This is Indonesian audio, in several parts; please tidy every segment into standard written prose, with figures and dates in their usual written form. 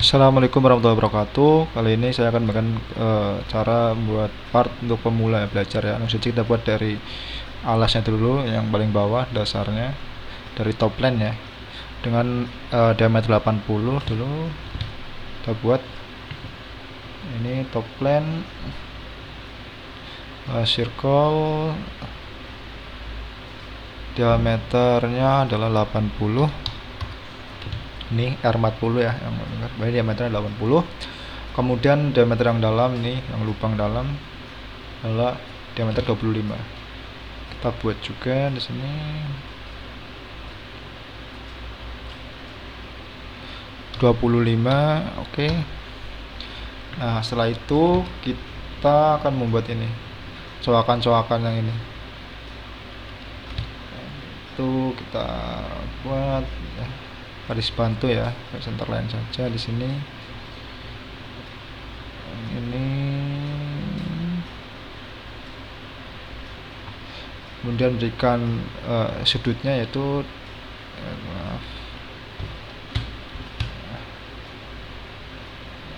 Assalamualaikum warahmatullahi wabarakatuh. Kali ini saya akan memberikan cara membuat part untuk pemula ya, belajar ya. Langsung saja kita buat dari alasnya dulu, yang paling bawah dasarnya dari top line ya. Dengan diameter 80 dulu kita buat ini top line, circle diameternya adalah 80. Ini R40 ya, yang berarti diameternya 80. Kemudian diameter yang dalam ini, yang lubang dalam adalah diameter 25. Kita buat juga di sini. Oke. Nah, setelah itu kita akan membuat ini coakan-coakan yang ini. Itu kita buat ya, garis bantu ya, center line saja di sini. Ini kemudian berikan sudutnya yaitu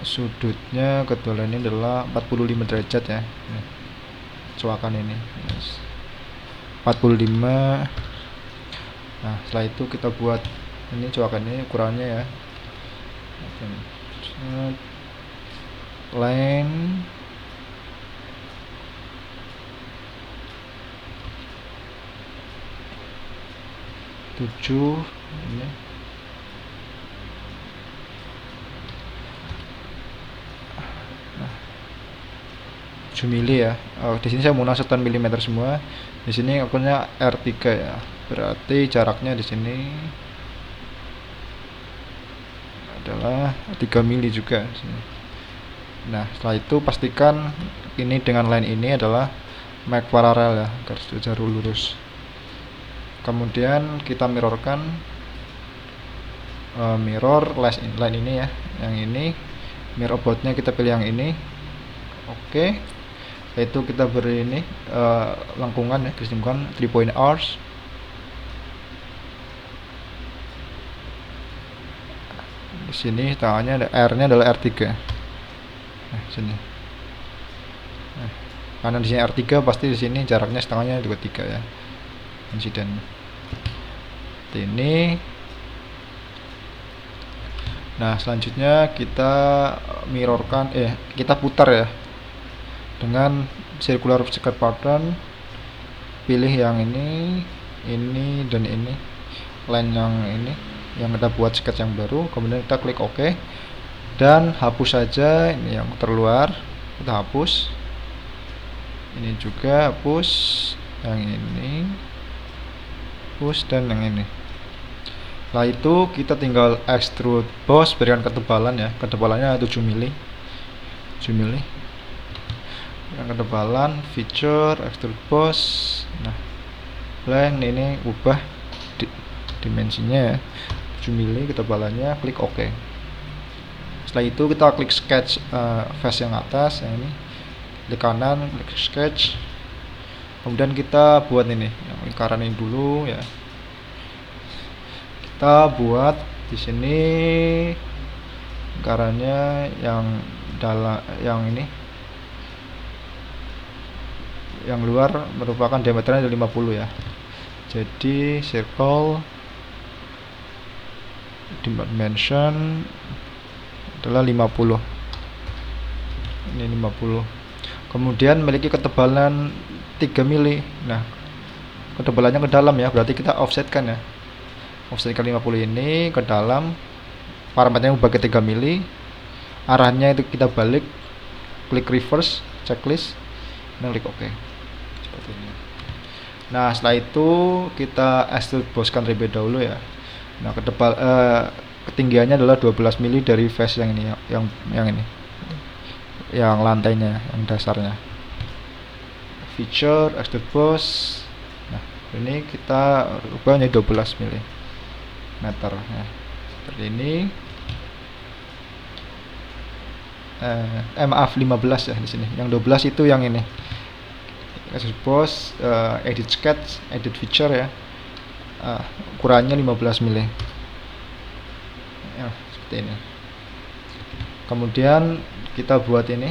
sudutnya kedua ini adalah 45 derajat ya. Coakan ini 45. Nah, setelah itu kita buat ini coakan ini ukurannya ya, line tujuh ini. 7 mili ya. Di sini saya menggunakan milimeter semua. Di sini akunnya R3 ya. Berarti jaraknya di sini adalah 3 mili juga di sini. Nah, setelah itu pastikan ini dengan line ini adalah make paralel ya, garis jarum lurus. Kemudian kita mirrorkan mirror line ini ya, yang ini mirror aboutnya kita pilih yang ini. Oke. Yaitu kita beri ini lengkungan ya, garis lengkungan 3 point hours. Di sini tangannya ada R-nya adalah R3. Nah, sini. Nah, karena di sini R3 pasti di sini jaraknya setengahnya juga 3 ya. Insiden. Ini. Nah, selanjutnya kita mirrorkan kita putar ya. Dengan circular sketch pattern, pilih yang ini dan ini, line yang ini yang kita buat sketch yang baru. Kemudian kita klik OK dan hapus saja ini yang terluar, kita hapus. Ini juga hapus, yang ini hapus, dan yang ini. Setelah itu kita tinggal extrude boss, berikan ketebalan ya, ketebalannya 7 mili. Yang ketebalan, feature, extrude boss. Nah, line ini ubah dimensinya ya, 7 mili ketebalannya, klik OK. Setelah itu kita klik sketch face yang atas, yang ini, klik kanan, klik sketch. Kemudian kita buat ini, yang lingkaran ini dulu ya. Kita buat di sini lingkarannya yang dalam, yang ini, yang luar merupakan diameternya 50 ya. Jadi circle dimension adalah 50. Ini 50. Kemudian memiliki ketebalan 3 mili. Nah, ketebalannya ke dalam ya, berarti kita offsetkan ya. Offsetkan 50 ini ke dalam. Parameternya ubah ke 3 mili. Arahnya itu kita balik, klik reverse, checklist, dan klik OK. Seperti ini. Nah, setelah itu kita extrude bosskan terlebih dahulu ya. Nah, ketinggiannya adalah 12 mili dari face yang ini, yang ini, yang lantainya, yang dasarnya. Feature, extrude boss. Nah, ini kita ubah menjadi 12 mili meter ya. Seperti ini. Maaf, 15 ya di sini. Yang 12 itu yang ini. Extrude boss, edit sketch, edit feature ya. Ukurannya 15 mili. Ya, seperti ini. Kemudian kita buat ini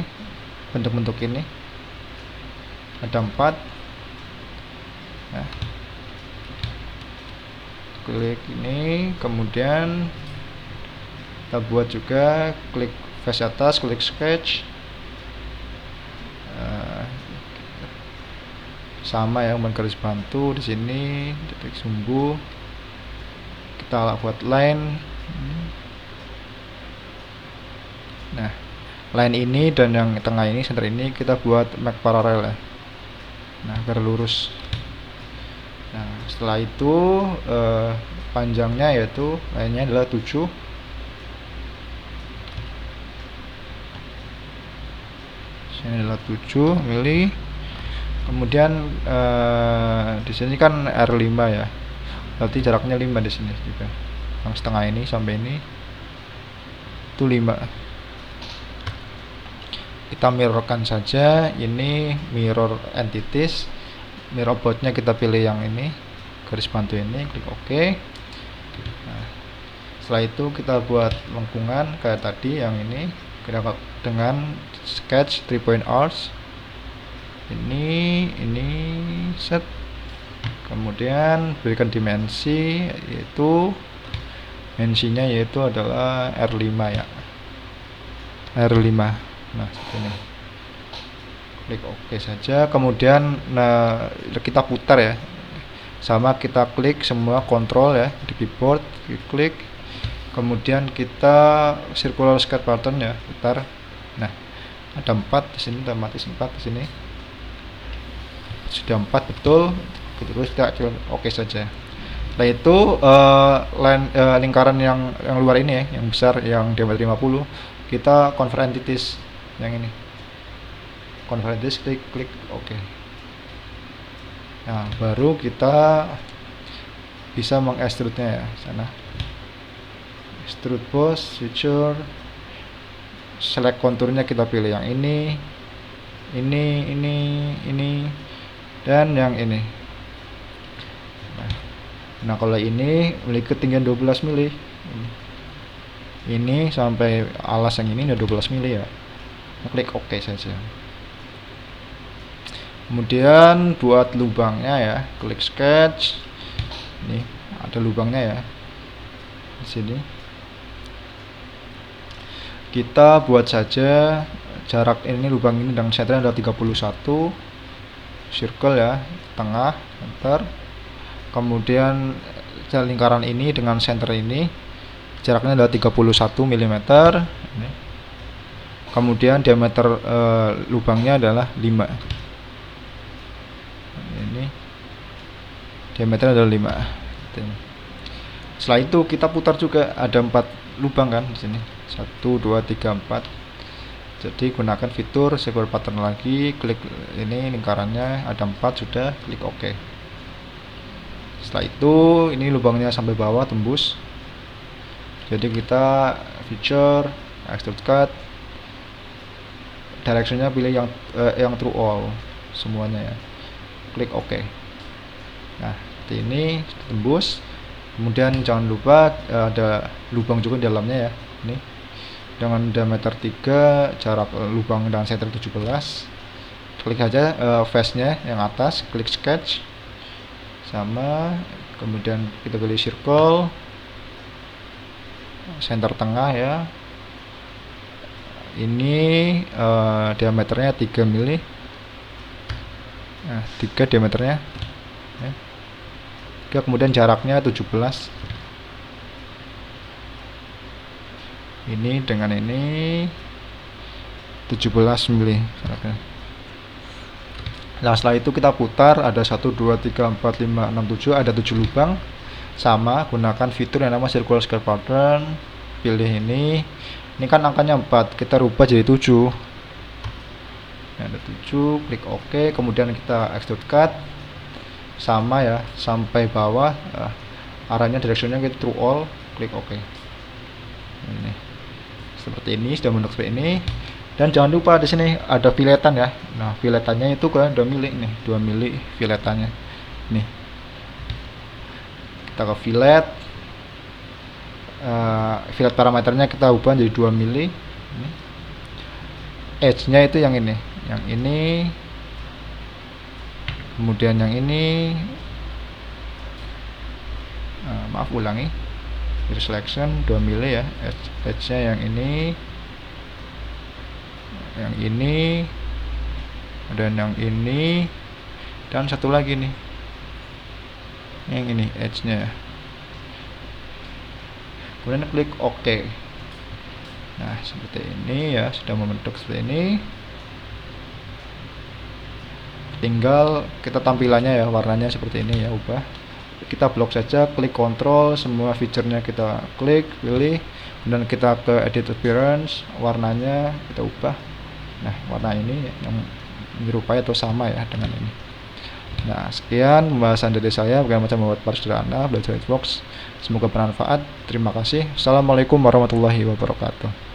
bentuk-bentuk ini, ada 4. Nah, klik ini, kemudian kita buat juga, klik face atas, klik sketch, sama ya, garis bantu di sini, titik sumbu, kita buat line. Nah, line ini dan yang tengah ini, center ini kita buat make parallel ya. Nah, biar lurus. Nah, setelah itu panjangnya yaitu line-nya adalah 7. Sini adalah 7 mili. Kemudian di sini kan R5 ya. Berarti jaraknya 5 di sini juga. Yang setengah ini sampai ini itu 5. Kita mirrorkan saja, ini mirror entities. Mirror boardnya kita pilih yang ini, garis bantu ini, klik OK. Nah, setelah itu kita buat lengkungan kayak tadi yang ini dengan sketch 3 point arcs. Ini set. Kemudian berikan dimensi, yaitu dimensinya yaitu adalah R5 ya. R5. Nah, ini. Klik OK saja. Kemudian kita putar ya. Sama kita klik semua kontrol ya di keyboard, klik. Kemudian kita circular sketch pattern ya, putar. Nah, ada 4 di sini, otomatis 4 di sini. Sudah 4 betul. Terus kita OK saja. Setelah itu lingkaran yang luar ini ya, yang besar, yang diameter 50, kita convert entities yang ini. Convert entities, klik OK. Nah, baru kita bisa mengextrude-nya ya, sana. Extrude boss, feature, select konturnya, kita pilih yang ini, dan yang ini. Nah, kalau ini memiliki ketinggian 12 mili. Ini sampai alas yang ini udah 12 mili ya. Klik OK saja. Kemudian buat lubangnya ya, klik sketch. Ini ada lubangnya ya. Di sini. Kita buat saja jarak ini, lubang ini dan centernya adalah 31. Circle ya, tengah, center. Kemudian lingkaran ini dengan center ini jaraknya adalah 31 mm. Ini. Kemudian diameter lubangnya adalah 5. Ini diameternya adalah 5. Setelah itu kita putar juga, ada 4 lubang kan di sini. 1 2 3 4. Jadi gunakan fitur circular pattern lagi, klik ini lingkarannya, ada 4 sudah, klik OK. Setelah itu ini lubangnya sampai bawah tembus. Jadi kita feature, extrude cut, directionnya pilih yang true all semuanya ya. Klik OK. Nah, ini tembus. Kemudian jangan lupa ada lubang juga di dalamnya ya. Ini dengan diameter 3, jarak lubang dan center 17. Klik aja face-nya yang atas, klik sketch. Sama, kemudian kita pilih circle, center tengah ya. Ini diameternya 3 mili. Nah, 3 diameternya ya. 3, kemudian jaraknya 17. Ini dengan ini 17 mili jaraknya. Nah, setelah itu kita putar, ada 1 2 3 4 5 6 7, ada 7 lubang. Sama, gunakan fitur yang nama circular sketch pattern. Pilih ini kan angkanya 4, kita rubah jadi 7. Nah, ada 7, klik OK. Kemudian kita extrude cut. Sama ya, sampai bawah. Arahnya, directionnya kita true all, klik OK. Ini seperti ini, sudah bentuk seperti ini. Dan jangan lupa di sini ada filetan ya. Nah, filetannya itu kan 2 mili nih, 2 mili filetannya. Nih. Kita ke filet. Filet parameternya kita ubah jadi 2 mili. edge-nya itu yang ini, kemudian yang ini, maaf ulangi, selection 2 mili ya, edge-nya yang ini, dan yang ini, dan satu lagi nih, yang ini edge-nya ya. Kemudian klik OK. Nah seperti ini ya, sudah membentuk seperti ini. Tinggal kita tampilannya ya, warnanya seperti ini ya, ubah. Kita blok saja, klik Ctrl, semua fiturnya kita klik, pilih, dan kita ke edit appearance, warnanya kita ubah. Nah warna ini yang menyerupai atau sama ya dengan ini. Nah sekian pembahasan dari saya bagaimana membuat part sederhana belajar Xbox. Semoga bermanfaat. Terima kasih. Assalamualaikum warahmatullahi wabarakatuh.